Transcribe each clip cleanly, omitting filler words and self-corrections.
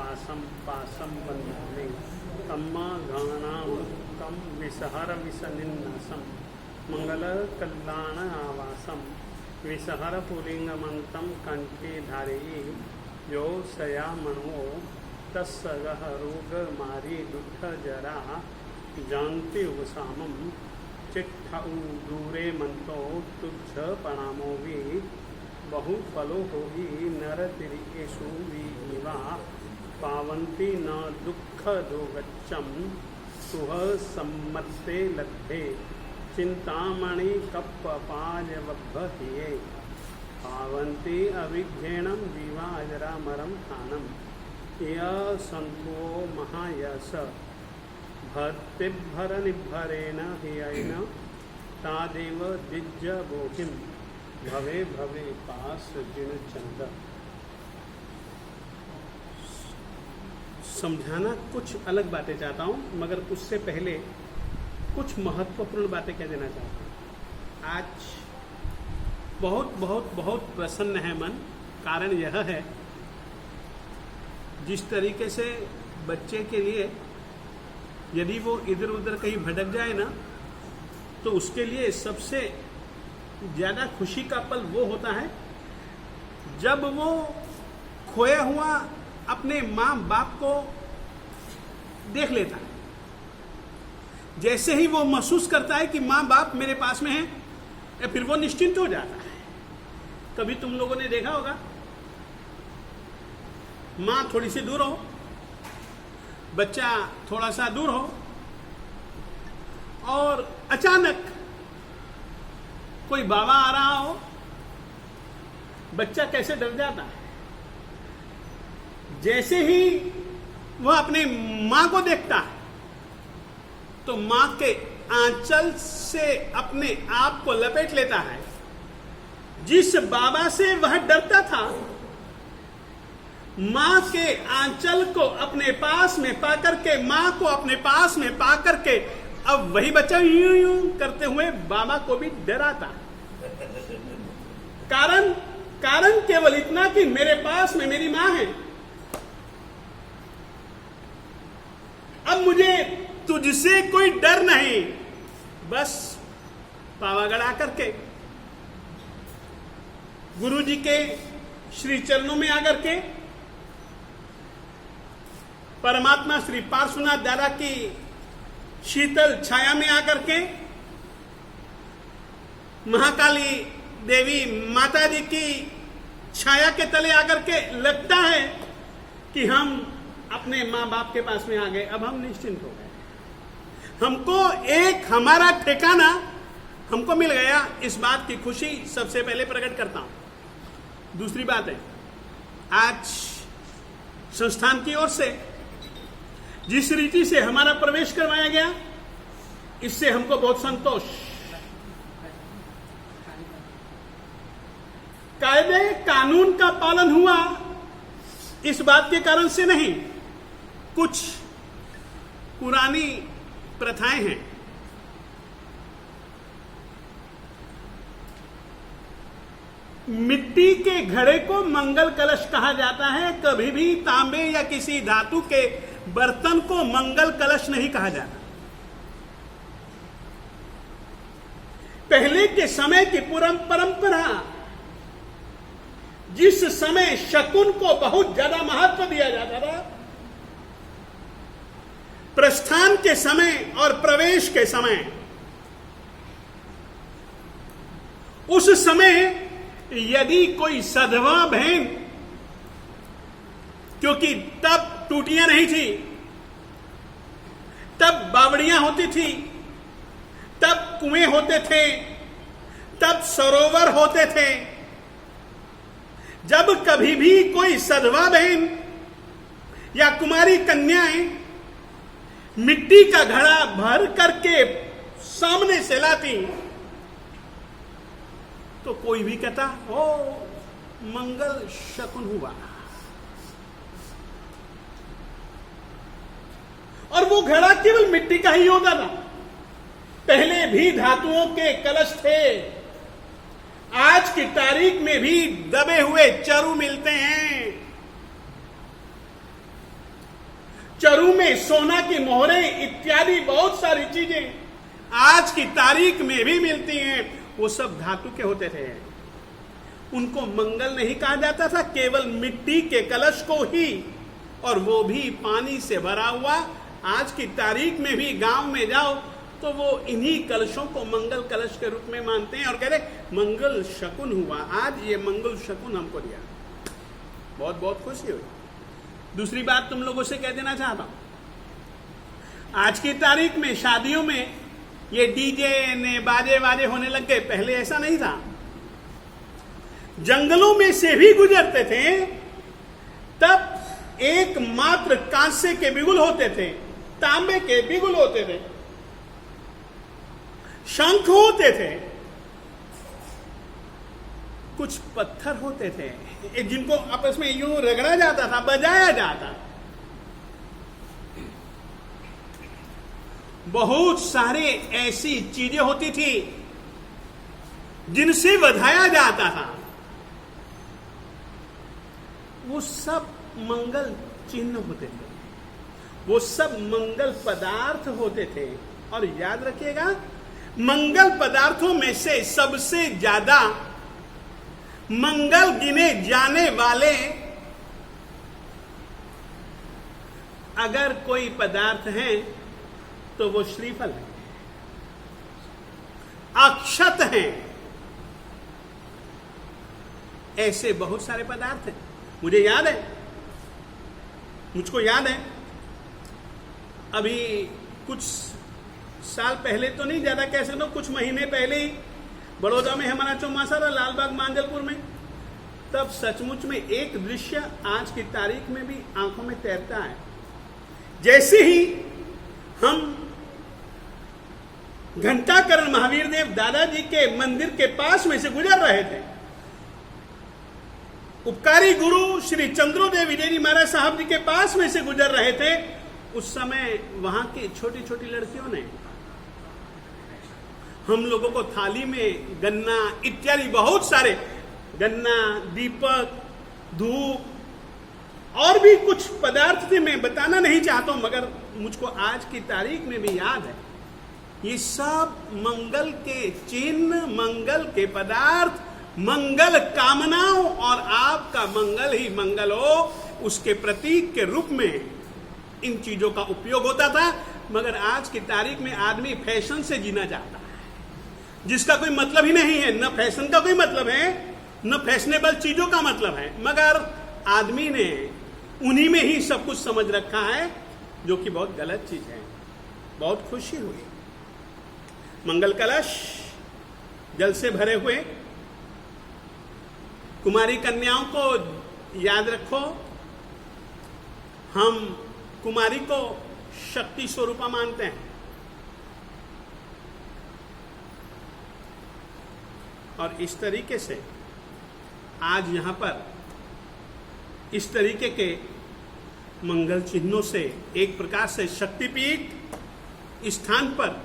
पासम पासम बंधामि तम्मा घाणाम कम विसहर विसनिन्नसम मंगल कल्याण आवासम विसहर पुलिंगमंतम कंठे धारयी यो सया मनो तस्सगह रोग मारी दुख जरा जानते उपसामम चिट्ठ दूरे मंतो तुझ प्रणामो भी बहु फलो होगी नर तिरियेषु विवा पावन्ति न दुख दोगच्चम सुह सम्मत्ते लब्धे चिंतामणि कप्पपायवब्बहिये पावन्ति अविघ्नेणं जीवाजरामरं स्थानं य सन्तो महायश भर्तिभरनिभरेण हियेन तादेव दिज्जबोहिं भवे भवे पास जिन चंद। समझाना कुछ अलग बातें चाहता हूँ, मगर उससे पहले कुछ महत्वपूर्ण बातें कह देना चाहता हूँ। आज बहुत बहुत बहुत प्रसन्न है मन। कारण यह है, जिस तरीके से बच्चे के लिए यदि वो इधर उधर कहीं भटक जाए ना, तो उसके लिए सबसे ज़्यादा खुशी का पल वो होता है जब वो खोया हुआ अपने माँ बाप को देख लेता है। जैसे ही वो महसूस करता है कि माँ बाप मेरे पास में है, या फिर वो निश्चिंत हो जाता है। कभी तुम लोगों ने देखा होगा, माँ थोड़ी सी दूर हो, बच्चा थोड़ा सा दूर हो, और अचानक कोई बाबा आ रहा हो, बच्चा कैसे डर जाता है। जैसे ही वह अपने मां को देखता है, तो मां के आंचल से अपने आप को लपेट लेता है। जिस बाबा से वह डरता था, मां के आंचल को अपने पास में पाकर के, मां को अपने पास में पाकर के, अब वही बच्चा यूं यूं करते हुए बाबा को भी डराता। कारण केवल इतना कि मेरे पास में मेरी मां है। अब मुझे तुझसे कोई डर नहीं, बस पावागढ़ आकर के, गुरु जी के श्री चरणों में आकर के, परमात्मा श्री पार्श्वनाथ दादा की शीतल छाया में आकर के, महाकाली देवी माता जी की छाया के तले आकर के लगता है कि हम अपने माँ बाप के पास में आ गए। अब हम निश्चिंत हो गए, हमको एक हमारा ठिकाना हमको मिल गया। इस बात की खुशी सबसे पहले प्रकट करता हूं। दूसरी बात है, आज संस्थान की ओर से जिस रीति से हमारा प्रवेश करवाया गया, इससे हमको बहुत संतोष। कायदे कानून का पालन हुआ, इस बात के कारण से नहीं। कुछ पुरानी प्रथाएं हैं। मिट्टी के घड़े को मंगल कलश कहा जाता है। कभी भी तांबे या किसी धातु के बर्तन को मंगल कलश नहीं कहा जाता। पहले के समय की परंपरा, जिस समय शकुन को बहुत ज्यादा महत्व दिया जाता था, प्रस्थान के समय और प्रवेश के समय, उस समय यदि कोई सधवा बहन, क्योंकि तब टूटियां नहीं थी, तब बावड़ियां होती थी, तब कुएं होते थे, तब सरोवर होते थे। जब कभी भी कोई सधवा बहन या कुमारी कन्याएं मिट्टी का घड़ा भर करके सामने से लाती, तो कोई भी कहता, ओ मंगल शकुन हुआ। और वो घड़ा केवल मिट्टी का ही होता था। पहले भी धातुओं के कलश थे। आज की तारीख में भी दबे हुए चरु मिलते हैं। चरु में सोना की मोहरें इत्यादि बहुत सारी चीजें आज की तारीख में भी मिलती हैं, वो सब धातु के होते थे। उनको मंगल नहीं कहा जाता था, केवल मिट्टी के कलश को ही, और वो भी पानी से भरा हुआ। आज की तारीख में भी गांव में जाओ तो वो इन्हीं कलशों को मंगल कलश के रूप में मानते हैं और कह रहे मंगल शकुन हुआ, आज ये मंगल शकुन हमको दिया। बहुत बहुत खुशी हुई। दूसरी बात तुम लोगों से कह देना चाहता हूं, आज की तारीख में शादियों में ये डीजे ने बाजे वाजे होने लग गए, पहले ऐसा नहीं था। जंगलों में से भी गुजरते थे तब एकमात्र कांसे के बिगुल होते थे, तांबे के बिगुल होते थे, शंख होते थे, कुछ पत्थर होते थे जिनको आपस में यूं रगड़ा जाता था, बजाया जाता। बहुत सारे ऐसी चीजें होती थी जिनसे बधाया जाता था। वो सब मंगल चिन्ह होते थे, वो सब मंगल पदार्थ होते थे। और याद रखिएगा, मंगल पदार्थों में से सबसे ज्यादा मंगल गिने जाने वाले अगर कोई पदार्थ हैं तो वो श्रीफल है, अक्षत हैं, ऐसे बहुत सारे पदार्थ हैं। मुझे याद है, मुझको याद है, अभी कुछ साल पहले तो नहीं, ज्यादा कह सकता हूं, कुछ महीने पहले ही बड़ौदा में हमारा चौमासा रहा, लालबाग मांजलपुर में। तब सचमुच में एक दृश्य आज की तारीख में भी आंखों में तैरता है। जैसे ही हम घंटाकरण महावीर देव दादाजी के मंदिर के पास में से गुजर रहे थे, उपकारी गुरु श्री चंद्रोदेव विजय जी महाराज साहब जी के पास में से गुजर रहे थे, उस समय वहां की छोटी छोटी लड़कियों ने हम लोगों को थाली में गन्ना इत्यादि बहुत सारे, गन्ना, दीपक, धूप और भी कुछ पदार्थ थे, मैं बताना नहीं चाहता हूं, मगर मुझको आज की तारीख में भी याद है। ये सब मंगल के चिन्ह, मंगल के पदार्थ, मंगल कामनाओं और आपका मंगल ही मंगल हो, उसके प्रतीक के रूप में इन चीजों का उपयोग होता था। मगर आज की तारीख में आदमी फैशन से जीना चाहता है, जिसका कोई मतलब ही नहीं है। न फैशन का कोई मतलब है, न फैशनेबल चीजों का मतलब है, मगर आदमी ने उन्हीं में ही सब कुछ समझ रखा है, जो कि बहुत गलत चीज है। बहुत खुशी हुई। मंगल कलश जल से भरे हुए, कुमारी कन्याओं को याद रखो, हम कुमारी को शक्ति स्वरूपा मानते हैं, और इस तरीके से आज यहां पर इस तरीके के मंगल चिन्हों से एक प्रकार से शक्तिपीठ स्थान पर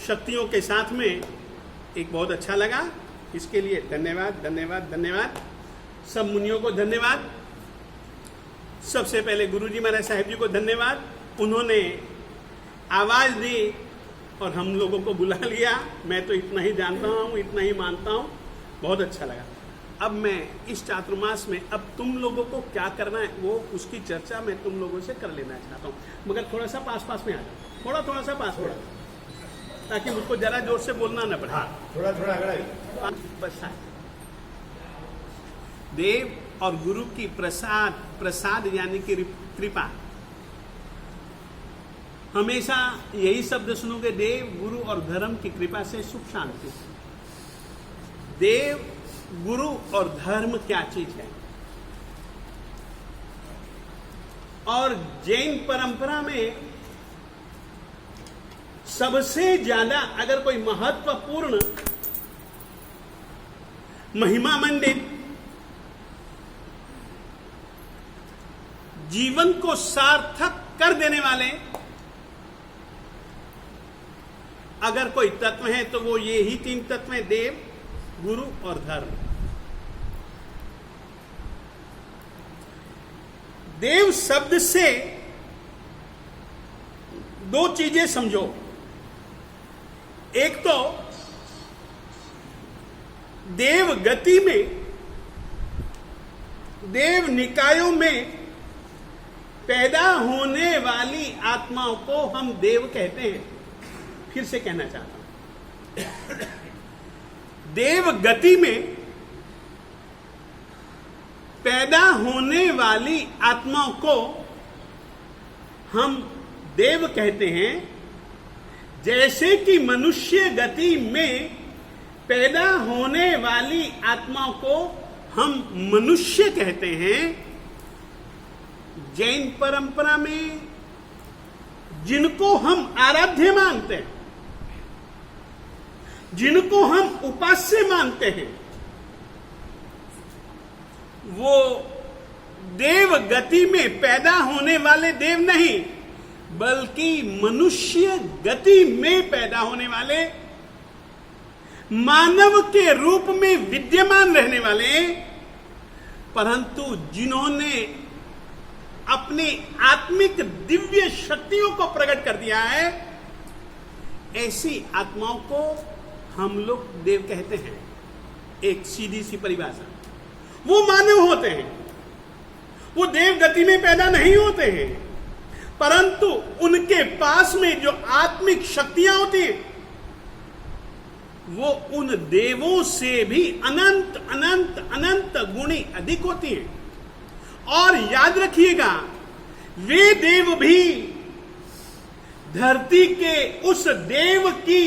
शक्तियों के साथ में एक बहुत अच्छा लगा। इसके लिए धन्यवाद, धन्यवाद, धन्यवाद। सब मुनियों को धन्यवाद। सबसे पहले गुरुजी महाराज साहब जी को धन्यवाद, उन्होंने आवाज दी और हम लोगों को बुला लिया। मैं तो इतना ही जानता हूँ, इतना ही मानता हूँ, बहुत अच्छा लगा। अब मैं इस चातुर्मास में अब तुम लोगों को क्या करना है वो उसकी चर्चा मैं तुम लोगों से कर लेना चाहता हूँ, मगर थोड़ा सा पास पास में आ जाओ, थोड़ा सा पास, ताकि मुझको जरा जोर से बोलना न पड़े। थोड़ा बस। देव और गुरु की प्रसाद यानी कि कृपा, हमेशा यही शब्द सुनोगे, देव, गुरु और धर्म की कृपा से सुख शांति। देव, गुरु और धर्म क्या चीज है? और जैन परंपरा में सबसे ज्यादा अगर कोई महत्वपूर्ण, महिमा मंडित, जीवन को सार्थक कर देने वाले अगर कोई तत्व है तो वो ये ही 3 तत्व हैं, देव, गुरु और धर्म। देव शब्द से दो चीजें समझो। एक तो देव गति में, देव निकायों में पैदा होने वाली आत्माओं को हम देव कहते हैं। फिर से कहना चाहता हूं, देव गति में पैदा होने वाली आत्माओं को हम देव कहते हैं, जैसे कि मनुष्य गति में पैदा होने वाली आत्माओं को हम मनुष्य कहते हैं। जैन परंपरा में जिनको हम आराध्य मानते हैं, जिनको हम उपास्य मानते हैं, वो देव गति में पैदा होने वाले देव नहीं, बल्कि मनुष्य गति में पैदा होने वाले, मानव के रूप में विद्यमान रहने वाले, परंतु जिन्होंने अपनी आत्मिक दिव्य शक्तियों को प्रकट कर दिया है, ऐसी आत्माओं को हम लोग देव कहते हैं। एक सीधी सी परिभाषा। वो मानव होते हैं, वो देव गति में पैदा नहीं होते हैं, परंतु उनके पास में जो आत्मिक शक्तियां होती हैं वो उन देवों से भी अनंत अनंत अनंत गुणी अधिक होती हैं। और याद रखिएगा, वे देव भी धरती के उस देव की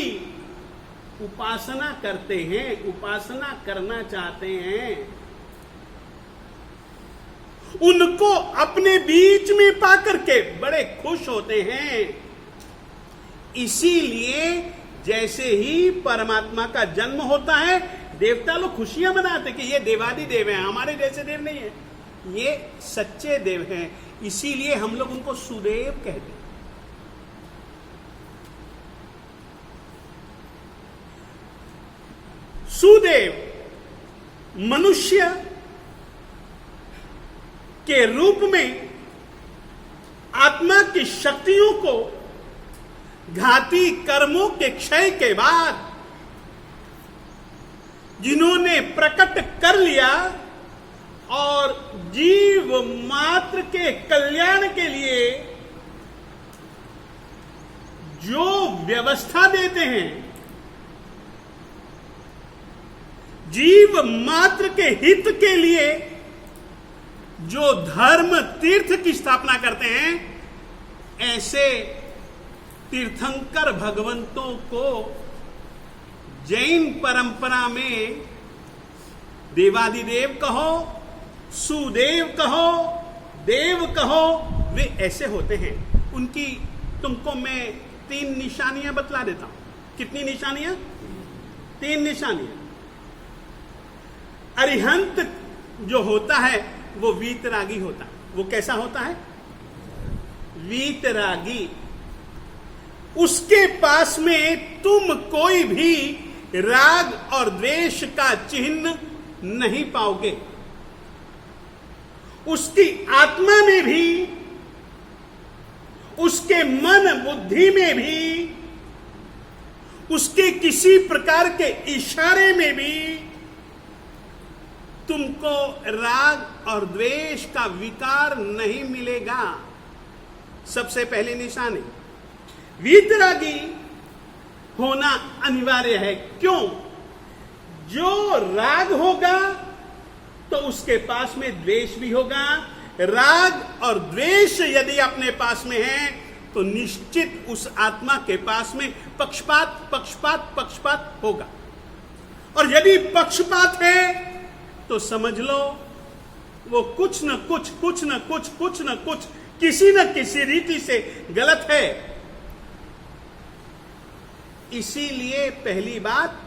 उपासना करते हैं, उपासना करना चाहते हैं। उनको अपने बीच में पाकर के बड़े खुश होते हैं। इसीलिए जैसे ही परमात्मा का जन्म होता है, देवता लोग खुशियां मनाते कि ये देवादि देव हैं, हमारे जैसे देव नहीं है, ये सच्चे देव हैं। इसीलिए हम लोग उनको सुदेव कहते हैं। सुदेव मनुष्य के रूप में आत्मा की शक्तियों को घाती कर्मों के क्षय के बाद जिन्होंने प्रकट कर लिया और जीव मात्र के कल्याण के लिए जो व्यवस्था देते हैं, जीव मात्र के हित के लिए जो धर्म तीर्थ की स्थापना करते हैं, ऐसे तीर्थंकर भगवंतों को जैन परंपरा में देवादिदेव कहो, सुदेव कहो, देव कहो, वे ऐसे होते हैं। उनकी तुमको मैं 3 निशानियां बतला देता हूं। कितनी निशानियां? 3 निशानियां। अरिहंत जो होता है वो वीतरागी होता है। वो कैसा होता है? वीतरागी। उसके पास में तुम कोई भी राग और द्वेष का चिन्ह नहीं पाओगे। उसकी आत्मा में भी, उसके मन बुद्धि में भी, उसके किसी प्रकार के इशारे में भी तुमको राग और द्वेष का विकार नहीं मिलेगा। सबसे पहली निशानी, वीतरागी होना अनिवार्य है। क्यों? जो राग होगा तो उसके पास में द्वेष भी होगा। राग और द्वेष यदि अपने पास में है तो निश्चित उस आत्मा के पास में पक्षपात पक्षपात पक्षपात होगा। और यदि पक्षपात है तो समझ लो वो कुछ न कुछ किसी न किसी रीति से गलत है। इसीलिए पहली बात,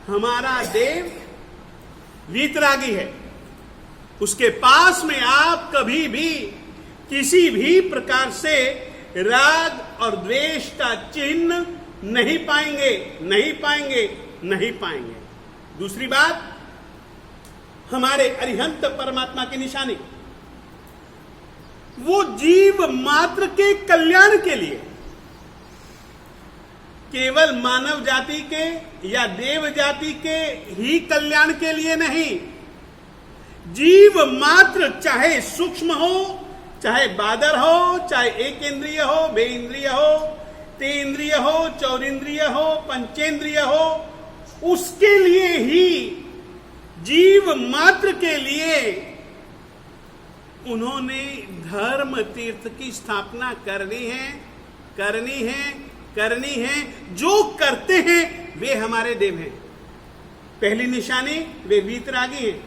हमारा देव वीतरागी है। उसके पास में आप कभी भी किसी भी प्रकार से राग और द्वेष का चिन्ह नहीं पाएंगे, नहीं पाएंगे, नहीं पाएंगे। दूसरी बात, हमारे अरिहंत परमात्मा की निशानी, वो जीव मात्र के कल्याण के लिए, केवल मानव जाति के या देव जाति के ही कल्याण के लिए नहीं, जीव मात्र चाहे सूक्ष्म हो, चाहे बादर हो, चाहे एक इंद्रिय हो, बे इंद्रिय हो, ते इंद्रिय हो, चौरिंद्रिय हो, पंचेंद्रिय हो, उसके लिए ही, जीव मात्र के लिए उन्होंने धर्म तीर्थ की स्थापना करनी है। जो करते हैं वे हमारे देव हैं। पहली निशानी, वे वीतरागी हैं।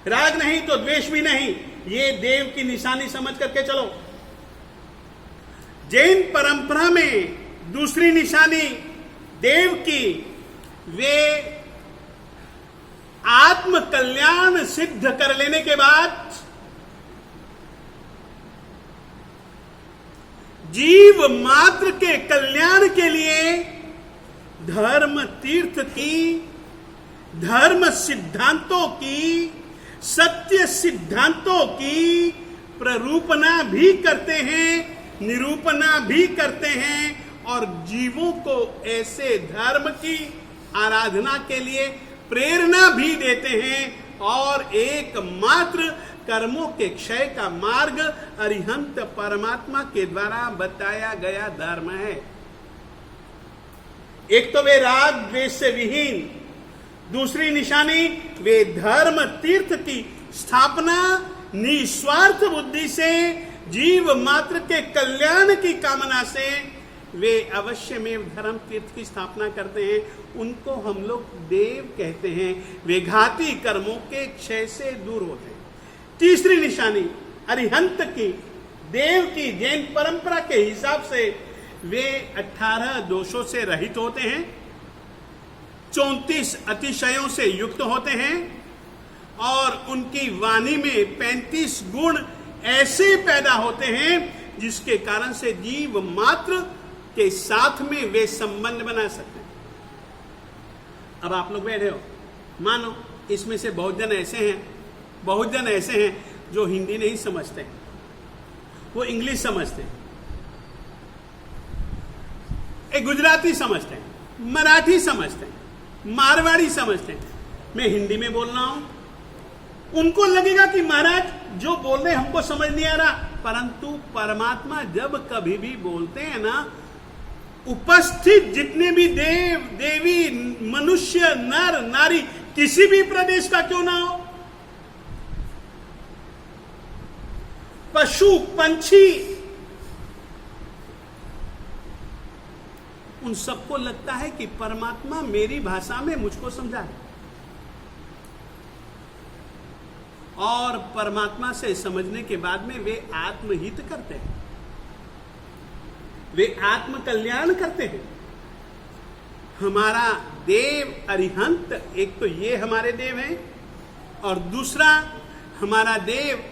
राग नहीं तो द्वेष भी नहीं, ये देव की निशानी समझ करके चलो। जैन परंपरा में दूसरी निशानी देव की, वे आत्म कल्याण सिद्ध कर लेने के बाद जीव मात्र के कल्याण के लिए धर्म तीर्थ की, धर्म सिद्धांतों की, सत्य सिद्धांतों की प्ररूपणा भी करते हैं, निरूपणा भी करते हैं और जीवों को ऐसे धर्म की आराधना के लिए प्रेरणा भी देते हैं। और एकमात्र कर्मों के क्षय का मार्ग अरिहंत परमात्मा के द्वारा बताया गया धर्म है। एक तो वे राग द्वेष से विहीन, दूसरी निशानी वे धर्म तीर्थ की स्थापना निस्वार्थ बुद्धि से, जीव मात्र के कल्याण की कामना से वे अवश्य में धर्म तीर्थ की स्थापना करते हैं। उनको हम लोग देव कहते हैं। वे घाती कर्मों के क्षय से दूर होते हैं। तीसरी निशानी अरिहंत की, देव की, जैन परंपरा के हिसाब से वे 18 दोषों से रहित होते हैं, 34 अतिशयों से युक्त होते हैं और उनकी वाणी में 35 गुण ऐसे पैदा होते हैं जिसके कारण से जीव मात्र के साथ में वे संबंध बना सकते हैं। अब आप लोग बैठे हो, मानो इसमें से बहुत जन ऐसे हैं जो हिंदी नहीं समझते, वो इंग्लिश समझते हैं, एक गुजराती समझते हैं, मराठी समझते हैं, मारवाड़ी समझते हैं। मैं हिंदी में बोल रहा हूं, उनको लगेगा कि महाराज जो बोल रहे हमको समझ नहीं आ रहा, परंतु परमात्मा जब कभी भी बोलते हैं ना, उपस्थित जितने भी देव देवी, मनुष्य, नर नारी, किसी भी प्रदेश का क्यों ना हो, पशु पंछी, उन सबको लगता है कि परमात्मा मेरी भाषा में मुझको समझा है। और परमात्मा से समझने के बाद में वे आत्महित करते हैं, वे आत्म कल्याण करते हैं। हमारा देव अरिहंत, एक तो ये हमारे देव हैं और दूसरा हमारा देव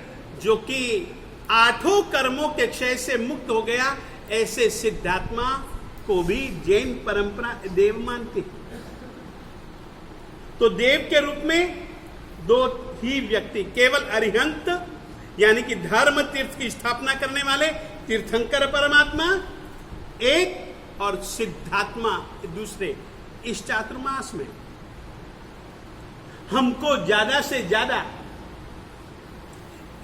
जो कि 8 कर्मों के क्षय से मुक्त हो गया, ऐसे सिद्धात्मा को भी जैन परंपरा देव मानती है। तो देव के रूप में 2 ही व्यक्ति, केवल अरिहंत यानी कि धर्म तीर्थ की स्थापना करने वाले तीर्थंकर परमात्मा एक, और सिद्धात्मा दूसरे। इस चातुर्मास में हमको ज्यादा से ज्यादा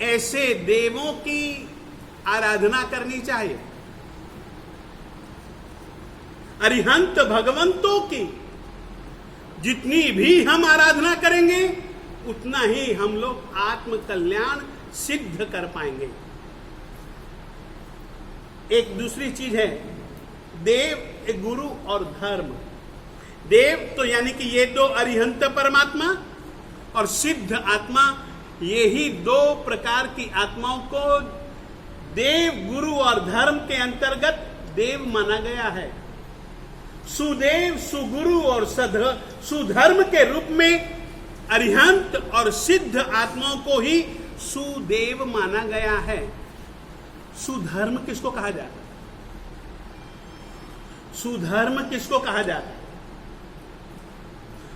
ऐसे देवों की आराधना करनी चाहिए, अरिहंत भगवंतों की जितनी भी हम आराधना करेंगे उतना ही हम लोग आत्म कल्याण सिद्ध कर पाएंगे। एक दूसरी चीज है देव, एक गुरु और धर्म। देव तो यानी कि ये 2 अरिहंत परमात्मा और सिद्ध आत्मा, ये ही 2 प्रकार की आत्माओं को देव, गुरु और धर्म के अंतर्गत देव माना गया है। सुदेव, सुगुरु और सुधर्म के रूप में अरिहंत और सिद्ध आत्माओं को ही सुदेव माना गया है। सुधर्म किसको कहा जाता है? सुधर्म किसको कहा जाता है?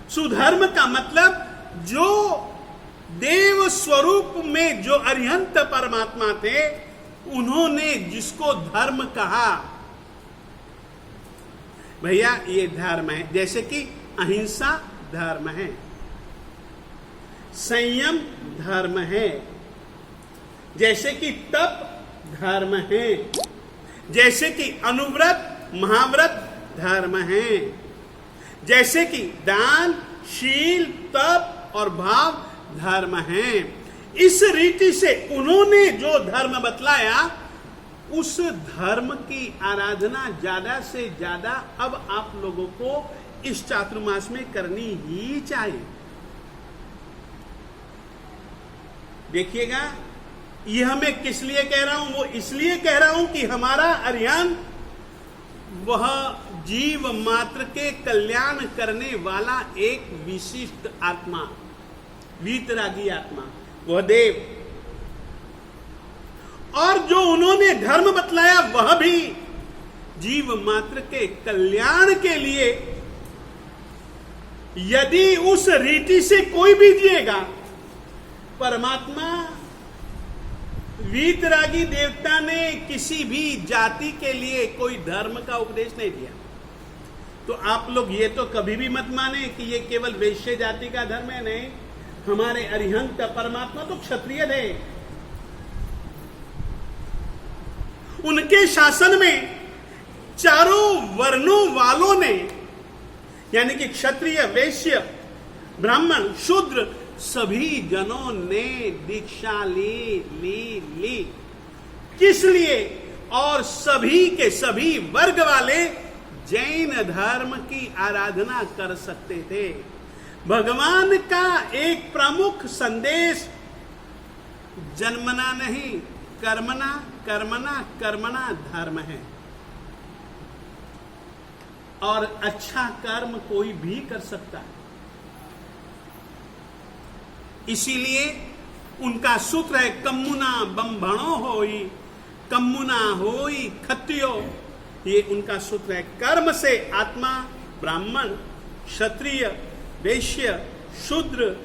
सुधर्म का मतलब जो देव स्वरूप में जो अरिहंत परमात्मा थे, उन्होंने जिसको धर्म कहा, भैया ये धर्म है। जैसे कि अहिंसा धर्म है, संयम धर्म है, जैसे कि तप धर्म है, जैसे कि अनुव्रत महाव्रत धर्म है, जैसे कि दान शील तप और भाव धर्म है। इस रीति से उन्होंने जो धर्म बतलाया, उस धर्म की आराधना ज्यादा से ज्यादा अब आप लोगों को इस चातुर्मास में करनी ही चाहिए। देखिएगा, यह मैं किस लिए कह रहा हूं, वो इसलिए कह रहा हूं कि हमारा अरिहंत वह जीव मात्र के कल्याण करने वाला एक विशिष्ट आत्मा, वीतरागी आत्मा, वह देव, और जो उन्होंने धर्म बतलाया वह भी जीव मात्र के कल्याण के लिए। यदि उस रीति से कोई भी जिएगा, परमात्मा वीतरागी देवता ने किसी भी जाति के लिए कोई धर्म का उपदेश नहीं दिया। तो आप लोग ये तो कभी भी मत माने कि ये केवल वैश्य जाति का धर्म है। नहीं, हमारे अरिहंत परमात्मा तो क्षत्रिय थे। उनके शासन में चारों वर्णों वालों ने, यानी कि क्षत्रिय वैश्य ब्राह्मण शूद्र, सभी जनों ने दीक्षा ली। किस लिए? और सभी के सभी वर्ग वाले जैन धर्म की आराधना कर सकते थे। भगवान का एक प्रमुख संदेश जन्मना नहीं, कर्मणा कर्मणा कर्मणा धर्म है। और अच्छा कर्म कोई भी कर सकता है। इसीलिए उनका सूत्र है कम्मुना बंभणो होई, कम्मुना होई खत्यो। ये उनका सूत्र है। कर्म से आत्मा ब्राह्मण क्षत्रिय वैश्य शूद्र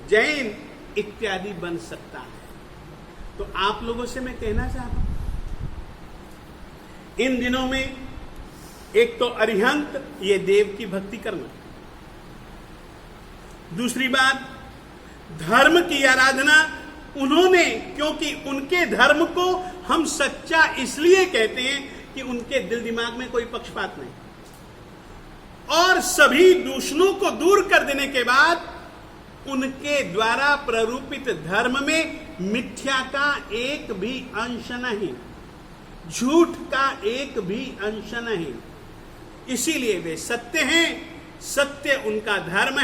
जैन इत्यादि बन सकता है। तो आप लोगों से मैं कहना चाहता हूं, इन दिनों में एक तो अरिहंत, ये देव की भक्ति करना। दूसरी बात, धर्म की आराधना उन्होंने, क्योंकि उनके धर्म को हम सच्चा इसलिए कहते हैं कि उनके दिल दिमाग में कोई पक्षपात नहीं, और सभी दूषणों को दूर कर देने के बाद उनके द्वारा प्ररूपित धर्म में मिथ्या का एक भी अंश नहीं, झूठ का एक भी अंश नहीं। इसीलिए वे सत्य हैं, सत्य उनका धर्म है।